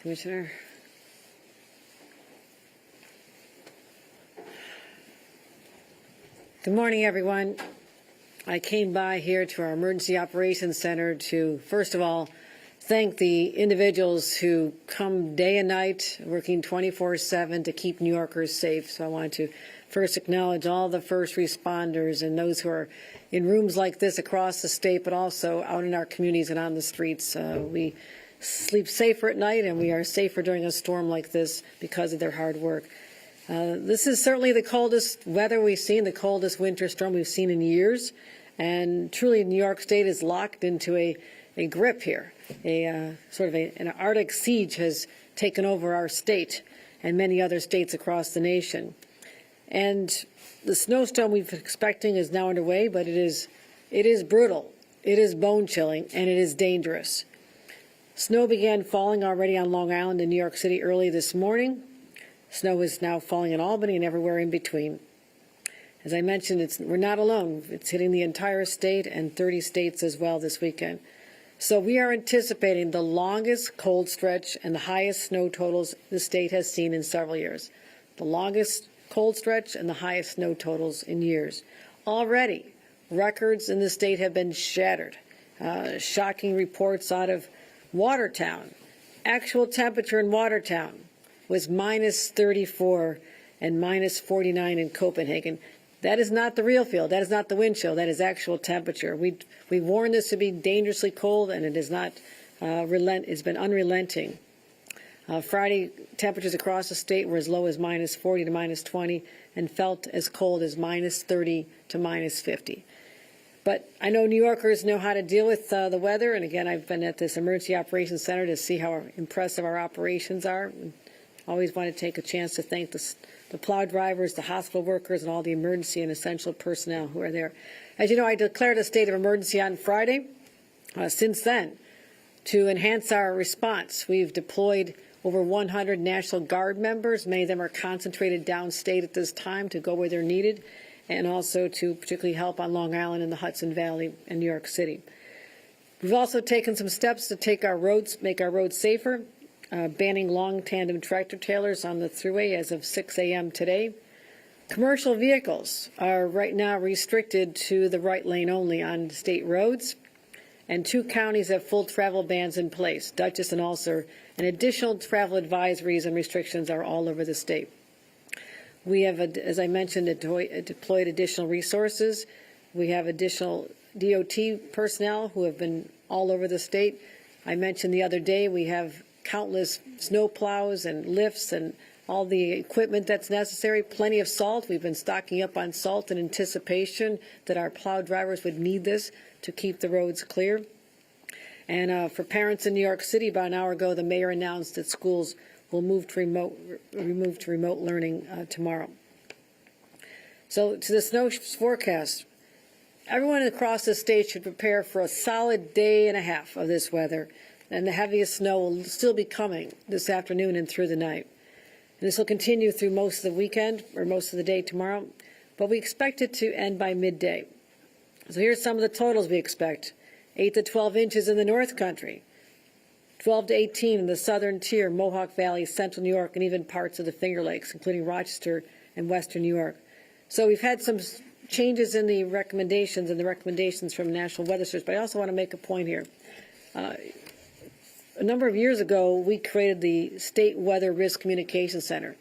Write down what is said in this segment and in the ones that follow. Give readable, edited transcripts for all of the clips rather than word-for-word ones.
Commissioner. Good morning, everyone. I came by here to our Emergency Operations Center to, first of all, thank the individuals who come day and night, working 24/7 to keep New Yorkers safe. So I want to first acknowledge all the first responders and those who are in rooms like this across the state, but also out in our communities and on the streets. We sleep safer at night, and we are safer during a storm like this because of their hard work. This is certainly the coldest weather we've seen, the coldest winter storm we've seen in years, and truly New York State is locked into a grip here. An Arctic siege has taken over our state and many other states across the nation. And the snowstorm we've been expecting is now underway, but it is brutal, it is bone-chilling, and it is dangerous. Snow began falling already on Long Island and New York City early this morning. Snow is now falling in Albany and everywhere in between. As I mentioned, we're not alone. It's hitting the entire state and 30 states as well this weekend. So we are anticipating the longest cold stretch and the highest snow totals the state has seen in several years. The longest cold stretch and the highest snow totals in years. Already, records in the state have been shattered Shocking reports out of Watertown. Actual temperature in Watertown was minus 34 and minus 49 in Copenhagen. That is not the real feel. That is not the wind chill. That is actual temperature. We warned this to be dangerously cold, and it is not it's been unrelenting. Friday, temperatures across the state were as low as minus 40 to minus 20 and felt as cold as minus 30 to minus 50. But I know New Yorkers know how to deal with the weather, and again, I've been at this Emergency Operations Center to see how impressive our operations are. Always want to take a chance to thank the plow drivers, the hospital workers, and all the emergency and essential personnel who are there. As you know, I declared a state of emergency on Friday. Since then, to enhance our response, we've deployed over 100 National Guard members. Many of them are concentrated downstate at this time to go where they're needed, and also to particularly help on Long Island and the Hudson Valley and New York City. We've also taken some steps to make our roads safer, banning long tandem tractor trailers on the thruway as of 6 a.m. today. Commercial vehicles are right now restricted to the right lane only on state roads, and 2 counties have full travel bans in place, Dutchess and Ulster, and additional travel advisories and restrictions are all over the state. We have, as I mentioned, deployed additional resources. We have additional DOT personnel who have been all over the state. I mentioned the other day we have countless snow plows and lifts and all the equipment that's necessary, plenty of salt. We've been stocking up on salt in anticipation that our plow drivers would need this to keep the roads clear. And for parents in New York City, about an hour ago, the mayor announced that schools will move to remote learning tomorrow. So to the snow forecast, everyone across the state should prepare for a solid day and a half of this weather, and the heaviest snow will still be coming this afternoon and through the night. And this will continue through most of the weekend, or most of the day tomorrow, but we expect it to end by midday. So here's some of the totals we expect. 8 to 12 inches in the North Country, 12 to 18 in the southern tier, Mohawk Valley, central New York, and even parts of the Finger Lakes, including Rochester and western New York. So we've had some changes in the recommendations from National Weather Service, but I also want to make a point here. A number of years ago, we created the State Weather Risk Communication Center.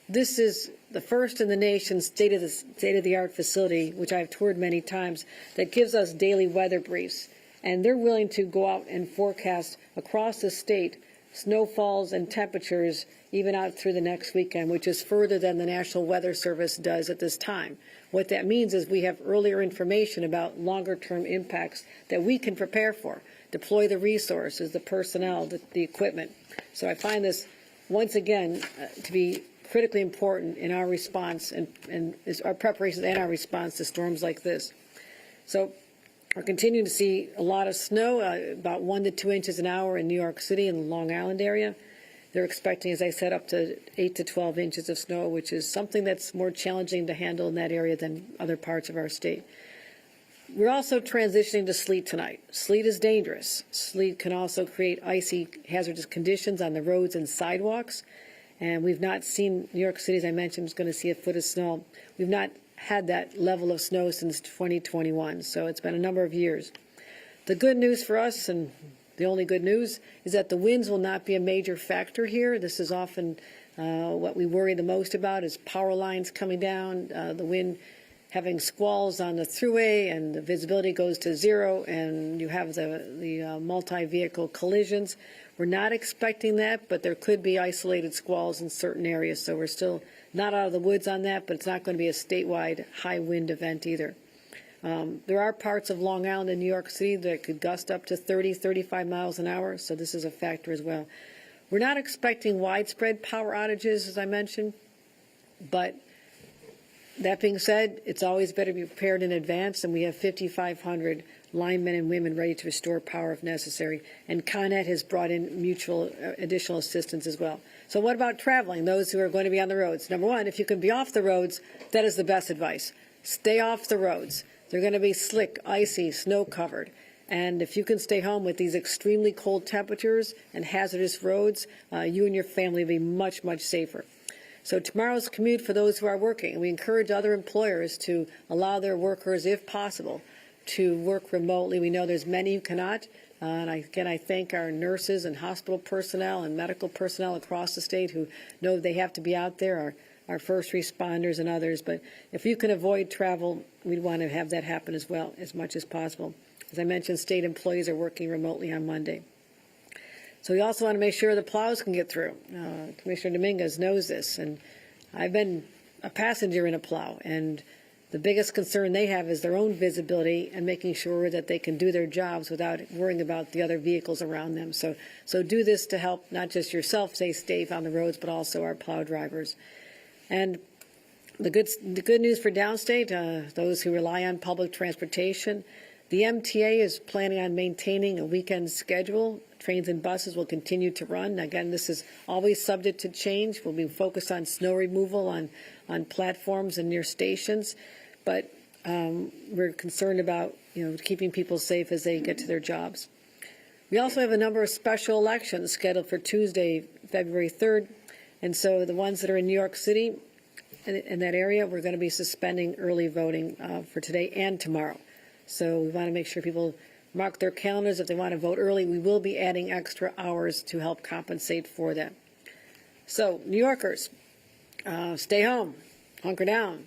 This is the first in the nation state-of-the-art facility, which I've toured many times, that gives us daily weather briefs. And they're willing to go out and forecast across the state snowfalls and temperatures even out through the next weekend, which is further than the National Weather Service does at this time. What that means is we have earlier information about longer-term impacts that we can prepare for, deploy the resources, the personnel, the equipment. So I find this, once again, to be critically important in our response and our preparations and our response to storms like this. So we're continuing to see a lot of snow, about 1 to 2 inches an hour in New York City and the Long Island area. They're expecting, as I said, up to 8 to 12 inches of snow, which is something that's more challenging to handle in that area than other parts of our state. We're also transitioning to sleet tonight. Sleet is dangerous. Sleet can also create icy, hazardous conditions on the roads and sidewalks. And we've not seen, New York City, as I mentioned, is going to see a foot of snow. We've not had that level of snow since 2021, so it's been a number of years. The good news for us, and the only good news, is that the winds will not be a major factor here. This is often what we worry the most about, is power lines coming down, the wind having squalls on the thruway, and the visibility goes to zero, and you have the multi-vehicle collisions. We're not expecting that, but there could be isolated squalls in certain areas, so we're still not out of the woods on that, but it's not going to be a statewide high wind event either. There are parts of Long Island and New York City that could gust up to 30, 35 miles an hour, so this is a factor as well. We're not expecting widespread power outages, as I mentioned, but that being said, it's always better to be prepared in advance, and we have 5,500 linemen and women ready to restore power if necessary, and Con Ed has brought in mutual additional assistance as well. So what about traveling, those who are going to be on the roads? Number one, if you can be off the roads, that is the best advice. Stay off the roads. They're going to be slick, icy, snow-covered. And if you can stay home with these extremely cold temperatures and hazardous roads, you and your family will be much, much safer. So tomorrow's commute for those who are working, we encourage other employers to allow their workers, if possible, to work remotely. We know there's many who cannot. And I thank our nurses and hospital personnel and medical personnel across the state who know they have to be out there, our first responders and others. But if you can avoid travel, we'd want to have that happen as well, as much as possible. As I mentioned, state employees are working remotely on Monday. So we also want to make sure the plows can get through. Commissioner Dominguez knows this, and I've been a passenger in a plow, and the biggest concern they have is their own visibility and making sure that they can do their jobs without worrying about the other vehicles around them. So do this to help not just yourself stay safe on the roads, but also our plow drivers. And the good news for downstate, those who rely on public transportation, the MTA is planning on maintaining a weekend schedule. Trains and buses will continue to run. Again, this is always subject to change. We'll be focused on snow removal on platforms and near stations, but we're concerned about keeping people safe as they get to their jobs. We also have a number of special elections scheduled for Tuesday, February 3rd, and so the ones that are in New York City, in that area, we're going to be suspending early voting for today and tomorrow. So we want to make sure people mark their calendars if they want to vote early. We will be adding extra hours to help compensate for that. So, New Yorkers, stay home, hunker down,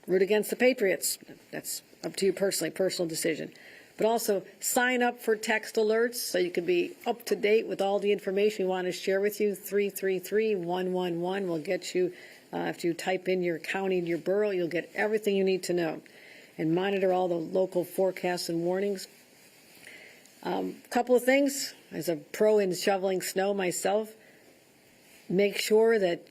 root against the Patriots. That's up to you personally, personal decision. But also sign up for text alerts so you can be up to date with all the information we want to share with you. 333-111 will get you, after you type in your county and your borough, you'll get everything you need to know. And monitor all the local forecasts and warnings. Couple of things, as a pro in shoveling snow myself, make sure that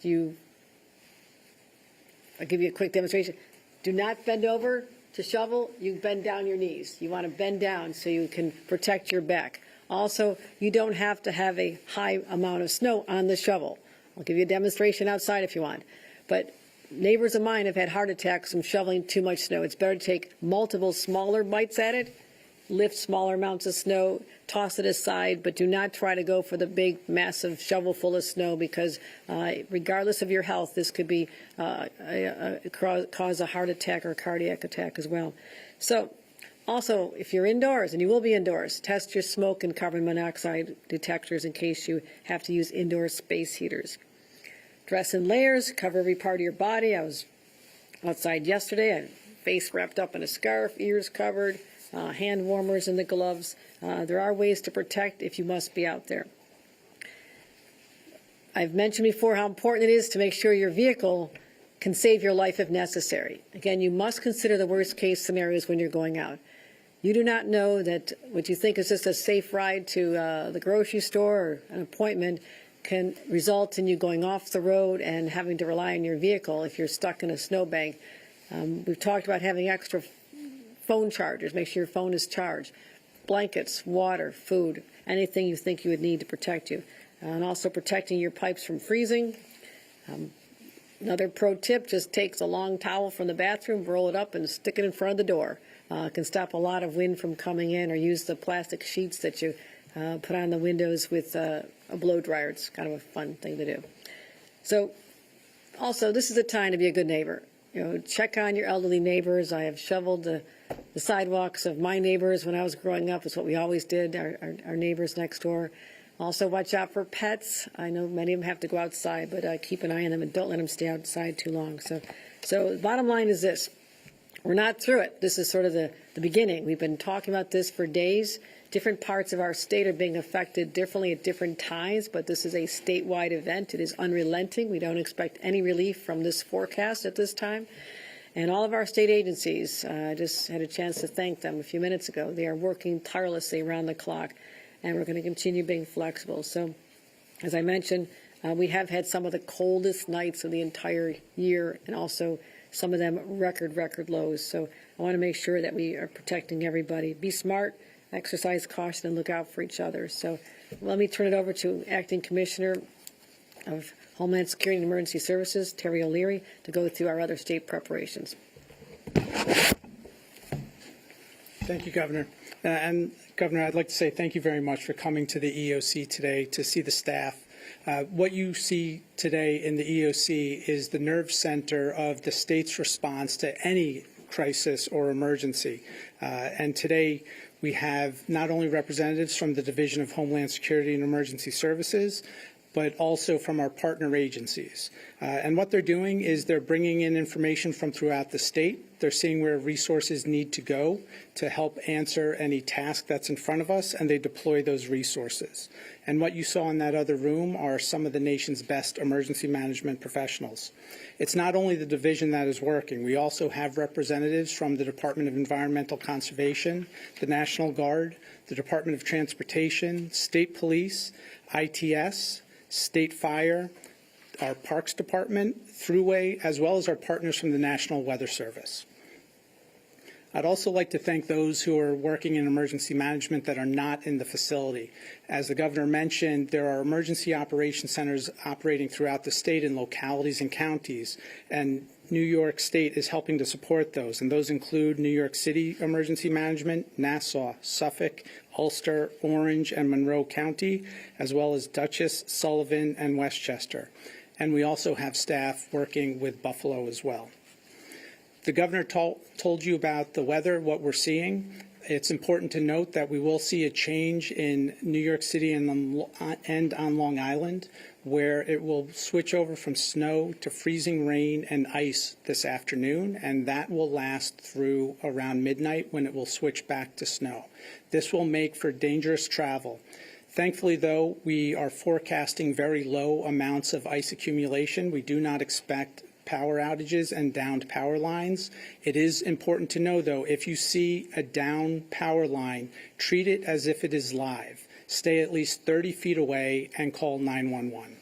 I'll give you a quick demonstration. Do not bend over to shovel, you bend down your knees. You want to bend down so you can protect your back. Also, you don't have to have a high amount of snow on the shovel. I'll give you a demonstration outside if you want. But neighbors of mine have had heart attacks from shoveling too much snow. It's better to take multiple smaller bites at it, lift smaller amounts of snow, toss it aside, but do not try to go for the big, massive shovel full of snow because regardless of your health, this could be cause a heart attack or a cardiac attack as well. So also, if you're indoors, and you will be indoors, test your smoke and carbon monoxide detectors in case you have to use indoor space heaters. Dress in layers, cover every part of your body. I was outside yesterday. I had face wrapped up in a scarf, ears covered, hand warmers in the gloves. There are ways to protect if you must be out there. I've mentioned before how important it is to make sure your vehicle can save your life if necessary. Again, you must consider the worst case scenarios when you're going out. You do not know that what you think is just a safe ride to the grocery store or an appointment can result in you going off the road and having to rely on your vehicle if you're stuck in a snowbank. We've talked about having extra phone chargers. Make sure your phone is charged. Blankets, water, food, anything you think you would need to protect you. And also protecting your pipes from freezing. Another pro tip, just takes a long towel from the bathroom, roll it up and stick it in front of the door. It can stop a lot of wind from coming in, or use the plastic sheets that you put on the windows with a blow dryer. It's kind of a fun thing to do. So also, this is a time to be a good neighbor. Check on your elderly neighbors. I have shoveled the sidewalks of my neighbors when I was growing up. It's what we always did, our neighbors next door. Also, watch out for pets. I know many of them have to go outside, but keep an eye on them and don't let them stay outside too long. So the bottom line is this. We're not through it. This is sort of the beginning. We've been talking about this for days. Different parts of our state are being affected differently at different times, but this is a statewide event. It is unrelenting. We don't expect any relief from this forecast at this time. And all of our state agencies, I just had a chance to thank them a few minutes ago. They are working tirelessly around the clock, and we're going to continue being flexible. So, as I mentioned, we have had some of the coldest nights of the entire year, and also some of them record lows. So I want to make sure that we are protecting everybody. Be smart, exercise caution, and look out for each other. So let me turn it over to Acting Commissioner of Homeland Security and Emergency Services, Terry O'Leary, to go through our other state preparations. Thank you, Governor. And Governor, I'd like to say thank you very much for coming to the EOC today to see the staff. What you see today in the EOC is the nerve center of the state's response to any crisis, or emergency. And today we have not only representatives from the Division of Homeland Security and Emergency Services, but also from our partner agencies. And what they're doing is they're bringing in information from throughout the state. They're seeing where resources need to go to help answer any task that's in front of us, and they deploy those resources. And what you saw in that other room are some of the nation's best emergency management professionals. It's not only the division that is working. We also have representatives from the Department of Environmental Conservation, the National Guard, the Department of Transportation, State Police, ITS, State Fire, our Parks Department, Thruway, as well as our partners from the National Weather Service. I'd also like to thank those who are working in emergency management that are not in the facility. As the governor mentioned, there are emergency operation centers operating throughout the state in localities and counties, and New York State is helping to support those, and those include New York City Emergency Management, Nassau, Suffolk, Ulster, Orange, and Monroe County, as well as Dutchess, Sullivan, and Westchester. And we also have staff working with Buffalo as well. The governor told you about the weather, what we're seeing. It's important to note that we will see a change in New York City and on Long Island, where it will switch over from snow to freezing rain and ice this afternoon, and that will last through around midnight when it will switch back to snow. This will make for dangerous travel. Thankfully, though, we are forecasting very low amounts of ice accumulation. We do not expect power outages and downed power lines. It is important to know, though, if you see a down power line, treat it as if it is live. Stay at least 30 feet away and call 911.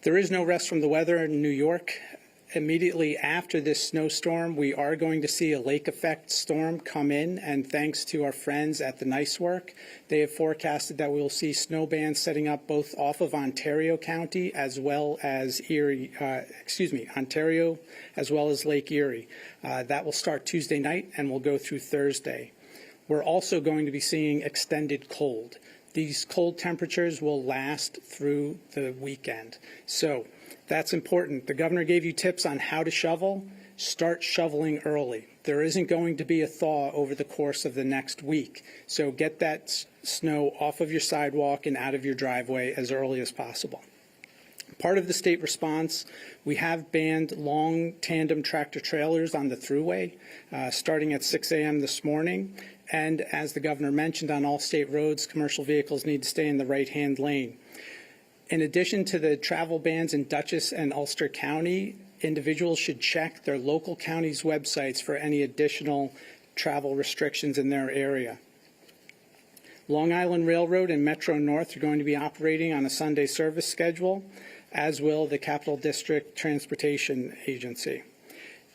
There is no rest from the weather in New York. Immediately after this snowstorm, we are going to see a lake effect storm come in, and thanks to our friends at the Nice Work, they have forecasted that we will see snow bands setting up both off of Ontario County as well as Ontario as well as Lake Erie. That will start Tuesday night and will go through Thursday. We're also going to be seeing extended cold. These cold temperatures will last through the weekend. So that's important. The governor gave you tips on how to shovel. Start shoveling early. There isn't going to be a thaw over the course of the next week. So get that snow off of your sidewalk and out of your driveway as early as possible. Part of the state response, we have banned long tandem tractor trailers on the thruway starting at 6 a.m. this morning. And as the governor mentioned, on all state roads, commercial vehicles need to stay in the right-hand lane. In addition to the travel bans in Dutchess and Ulster County, individuals should check their local county's websites for any additional travel restrictions in their area. Long Island Railroad and Metro North are going to be operating on a Sunday service schedule, as will the Capital District Transportation Agency.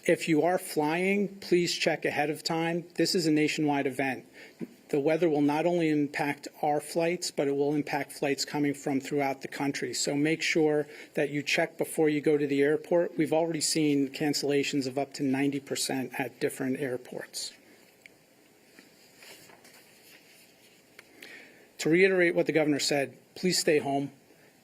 If you are flying, please check ahead of time. This is a nationwide event. The weather will not only impact our flights, but it will impact flights coming from throughout the country. So make sure that you check before you go to the airport. We've already seen cancellations of up to 90% at different airports. To reiterate what the governor said, please stay home.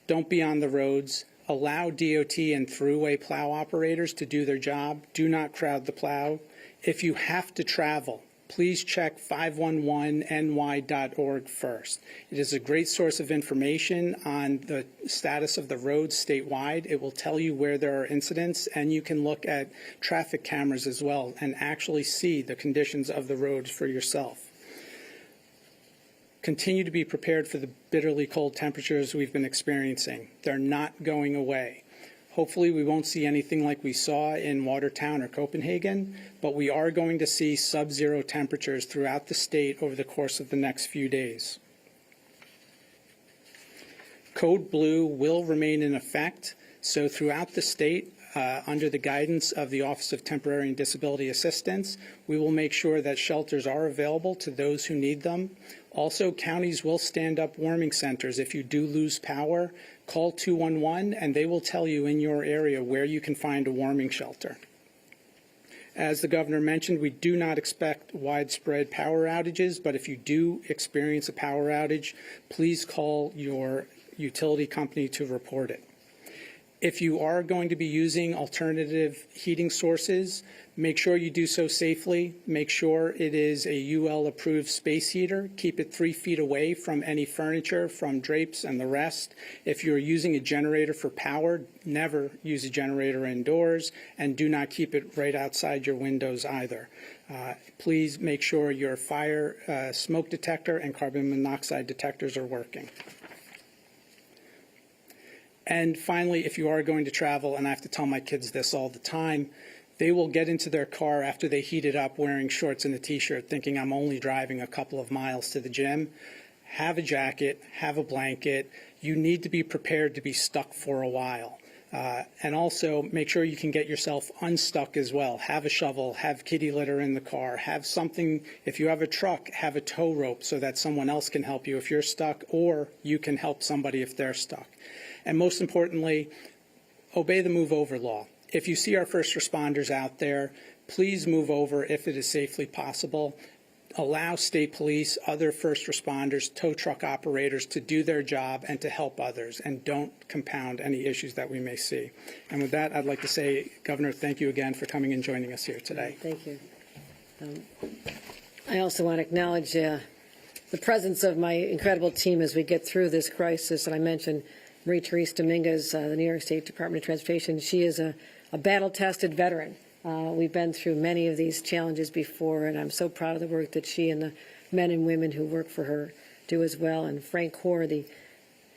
Don't be on the roads. Allow DOT and thruway plow operators to do their job. Do not crowd the plow. If you have to travel, please check 511ny.org first. It is a great source of information on the status of the roads statewide. It will tell you where there are incidents, and you can look at traffic cameras as well and actually see the conditions of the roads for yourself. Continue to be prepared for the bitterly cold temperatures we've been experiencing. They're not going away. Hopefully we won't see anything like we saw in Watertown or Copenhagen, but we are going to see sub-zero temperatures throughout the state over the course of the next few days. Code Blue will remain in effect, so throughout the state, under the guidance of the Office of Temporary and Disability Assistance, we will make sure that shelters are available to those who need them. Also, counties will stand up warming centers. If you do lose power, call 211 and they will tell you in your area where you can find a warming shelter. As the governor mentioned, we do not expect widespread power outages, but if you do experience a power outage, please call your utility company to report it. If you are going to be using alternative heating sources, make sure you do so safely. Make sure it is a UL-approved space heater. Keep it 3 feet away from any furniture, from drapes and the rest. If you're using a generator for power, never use a generator indoors, and do not keep it right outside your windows either. Please make sure your fire smoke detector and carbon monoxide detectors are working. And finally, if you are going to travel, and I have to tell my kids this all the time, they will get into their car after they heat it up wearing shorts and a T-shirt thinking I'm only driving a couple of miles to the gym. Have a jacket, have a blanket. You need to be prepared to be stuck for a while. And also make sure you can get yourself unstuck as well. Have a shovel, have kitty litter in the car, have something, if you have a truck, have a tow rope so that someone else can help you if you're stuck, or you can help somebody if they're stuck. And most importantly, obey the move over law. If you see our first responders out there, please move over if it is safely possible. Allow state police, other first responders, tow truck operators to do their job and to help others, and don't compound any issues that we may see. And with that, I'd like to say, Governor, thank you again for coming and joining us here today. Thank you. I also want to acknowledge the presence of my incredible team as we get through this crisis. And I mentioned Marie-Therese Dominguez, the New York State Department of Transportation. She is a battle-tested veteran. We've been through many of these challenges before, and I'm so proud of the work that she and the men and women who work for her do as well. And Frank Hoare, the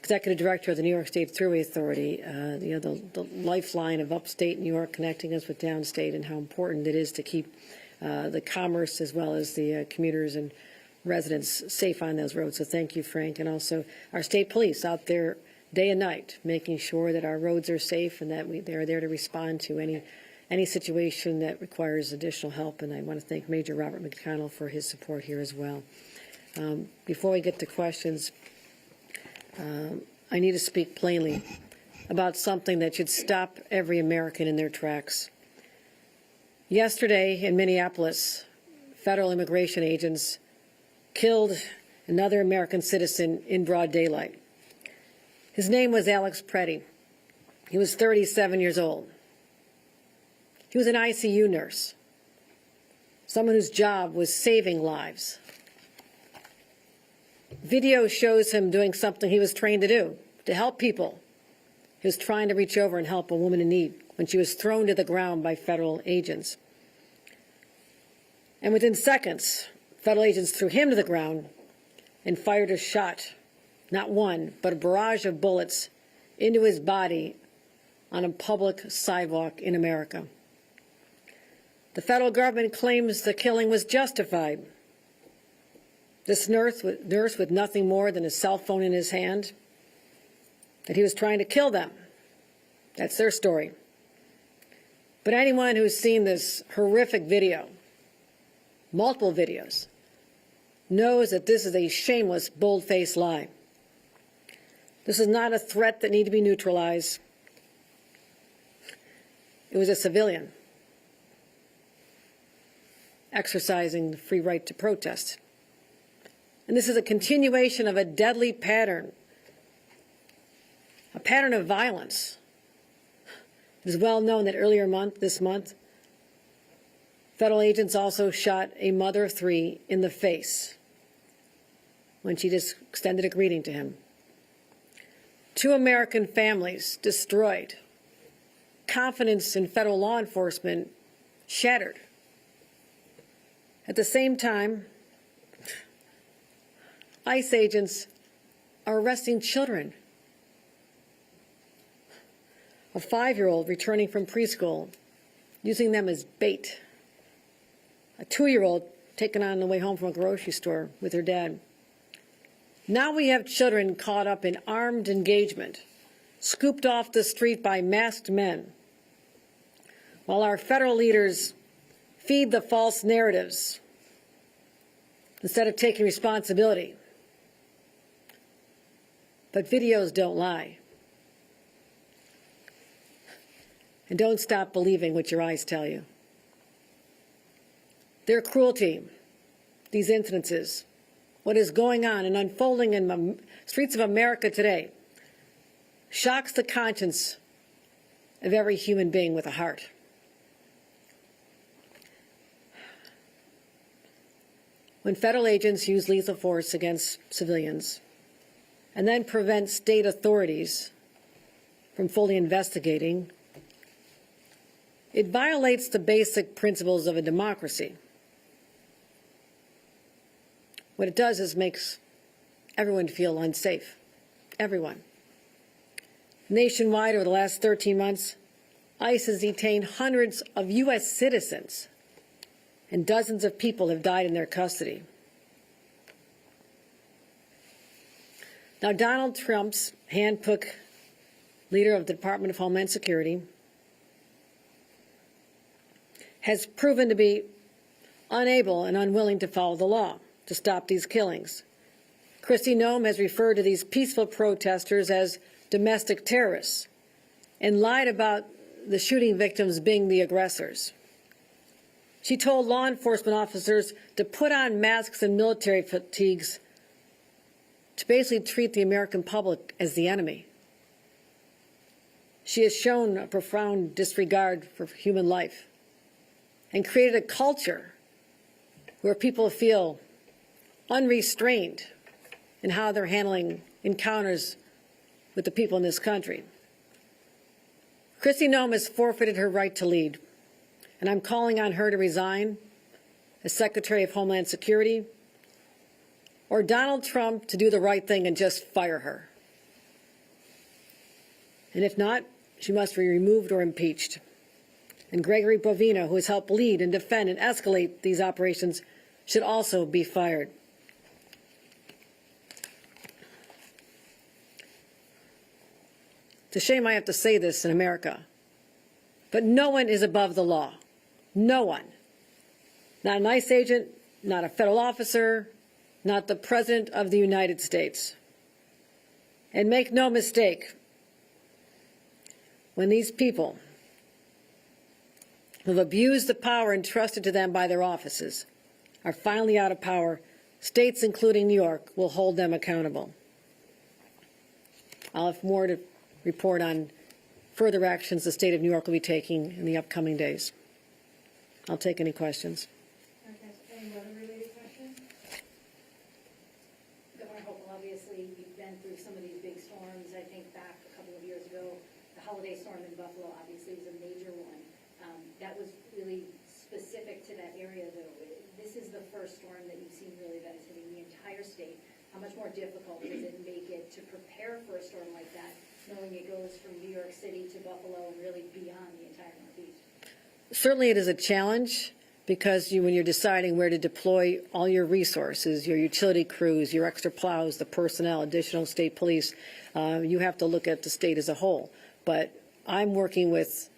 Executive Director of the New York State Thruway Authority, the lifeline of upstate New York connecting us with downstate, and how important it is to keep the commerce as well as the commuters and residents safe on those roads. So thank you, Frank. And also our state police out there day and night, making sure that our roads are safe and that they're there to respond to any situation that requires additional help. And I want to thank Major Robert McConnell for his support here as well. Before we get to questions, I need to speak plainly about something that should stop every American in their tracks. Yesterday in Minneapolis, federal immigration agents killed another American citizen in broad daylight. His name was Alex Preddy. He was 37 years old. He was an ICU nurse, someone whose job was saving lives. Video shows him doing something he was trained to do, to help people. He was trying to reach over and help a woman in need when she was thrown to the ground by federal agents. And within seconds, federal agents threw him to the ground and fired a shot, not one, but a barrage of bullets into his body on a public sidewalk in America. The federal government claims the killing was justified. This nurse with nothing more than a cell phone in his hand, that he was trying to kill them. That's their story. But anyone who's seen this horrific video, multiple videos, knows that this is a shameless, bold-faced lie. This is not a threat that needs to be neutralized. It was a civilian exercising the free right to protest. And this is a continuation of a deadly pattern, a pattern of violence. It is well known that this month, federal agents also shot a mother of 3 in the face when she just extended a greeting to him. 2 American families destroyed. Confidence in federal law enforcement shattered. At the same time, ICE agents are arresting children. A 5-year-old returning from preschool, using them as bait. A 2-year-old taken on the way home from a grocery store with her dad. Now we have children caught up in armed engagement, scooped off the street by masked men, while our federal leaders feed the false narratives instead of taking responsibility. But videos don't lie. And don't stop believing what your eyes tell you. Their cruelty, these incidences, what is going on and unfolding in the streets of America today, shocks the conscience of every human being with a heart. When federal agents use lethal force against civilians and then prevent state authorities from fully investigating, it violates the basic principles of a democracy. What it does is makes everyone feel unsafe. Everyone. Nationwide, over the last 13 months, ICE has detained hundreds of U.S. citizens, and dozens of people have died in their custody. Now, Donald Trump's handpicked leader of the Department of Homeland Security has proven to be unable and unwilling to follow the law to stop these killings. Kristi Noem has referred to these peaceful protesters as domestic terrorists and lied about the shooting victims being the aggressors. She told law enforcement officers to put on masks and military fatigues to basically treat the American public as the enemy. She has shown a profound disregard for human life and created a culture where people feel unrestrained in how they're handling encounters with the people in this country. Kristi Noem has forfeited her right to lead, and I'm calling on her to resign as Secretary of Homeland Security, or Donald Trump to do the right thing and just fire her. And if not, she must be removed or impeached. And Gregory Bovino, who has helped lead and defend and escalate these operations, should also be fired. It's a shame I have to say this in America, but no one is above the law. No one. Not an ICE agent, not a federal officer, not the President of the United States. And make no mistake, when these people who have abused the power entrusted to them by their offices are finally out of power, states, including New York, will hold them accountable. I'll have more to report on further actions the state of New York will be taking in the upcoming days. I'll take any questions. Any weather-related questions? Governor Hochul, obviously, you've been through some of these big storms. I think back a couple of years ago, the holiday storm in Buffalo obviously was a major one. That was really specific to that area, though. This is the first storm that you've seen really that is hitting the entire state. How much more difficult does it make it to prepare for a storm like that, knowing it goes from New York City to Buffalo and really beyond the entire Northeast? Certainly it is a challenge because when you're deciding where to deploy all your resources, your utility crews, your extra plows, the personnel, additional state police, you have to look at the state as a whole. But I'm working with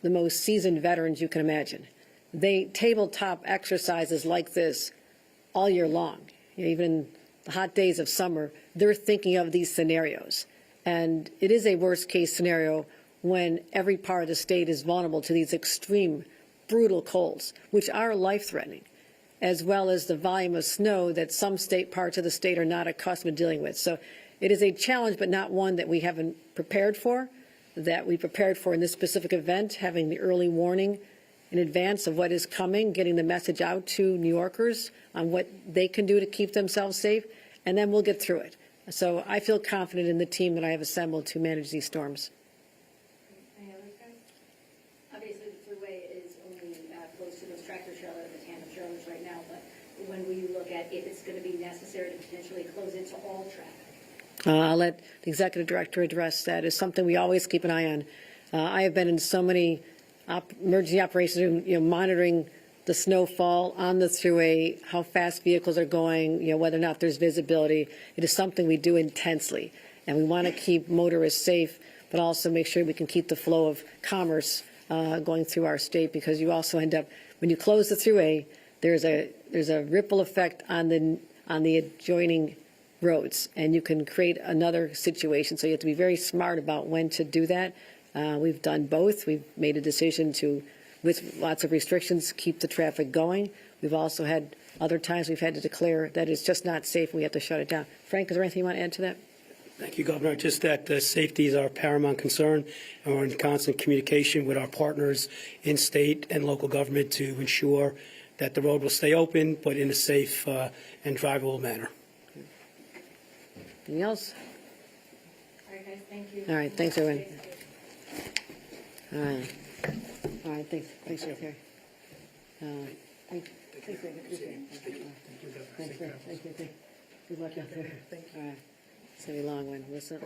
the most seasoned veterans you can imagine. They tabletop exercises like this all year long. Even in the hot days of summer, they're thinking of these scenarios. And it is a worst-case scenario when every part of the state is vulnerable to these extreme, brutal colds, which are life-threatening, as well as the volume of snow that some parts of the state are not accustomed to dealing with. So it is a challenge, but not one that we haven't prepared for, that we prepared for in this specific event, having the early warning in advance of what is coming, getting the message out to New Yorkers on what they can do to keep themselves safe, and then we'll get through it. So I feel confident in the team that I have assembled to manage these storms. Any others, guys? Obviously, the thruway is only close to those tractor trailer and the tandem trailers right now, but when will you look at if it's going to be necessary to potentially close it to all traffic? I'll let the executive director address that. It's something we always keep an eye on. I have been in so many emergency operations, monitoring the snowfall on the thruway, how fast vehicles are going, whether or not there's visibility. It is something we do intensely, and we want to keep motorists safe, but also make sure we can keep the flow of commerce going through our state, because you also end up, when you close the thruway, there's a ripple effect on the adjoining roads, and you can create another situation. So you have to be very smart about when to do that. We've done both. We've made a decision to, with lots of restrictions, keep the traffic going. We've also had other times we've had to declare that it's just not safe and we have to shut it down. Frank, is there anything you want to add to that? Thank you, Governor. Just that safety is our paramount concern, and we're in constant communication with our partners in state and local government to ensure that the road will stay open, but in a safe and drivable manner. Anything else? All right, guys, thank you. All right, thanks, everyone. All right, thanks, Secretary. Thanks, Good luck out there. Thank you. All right, it's gonna be a long one, listen.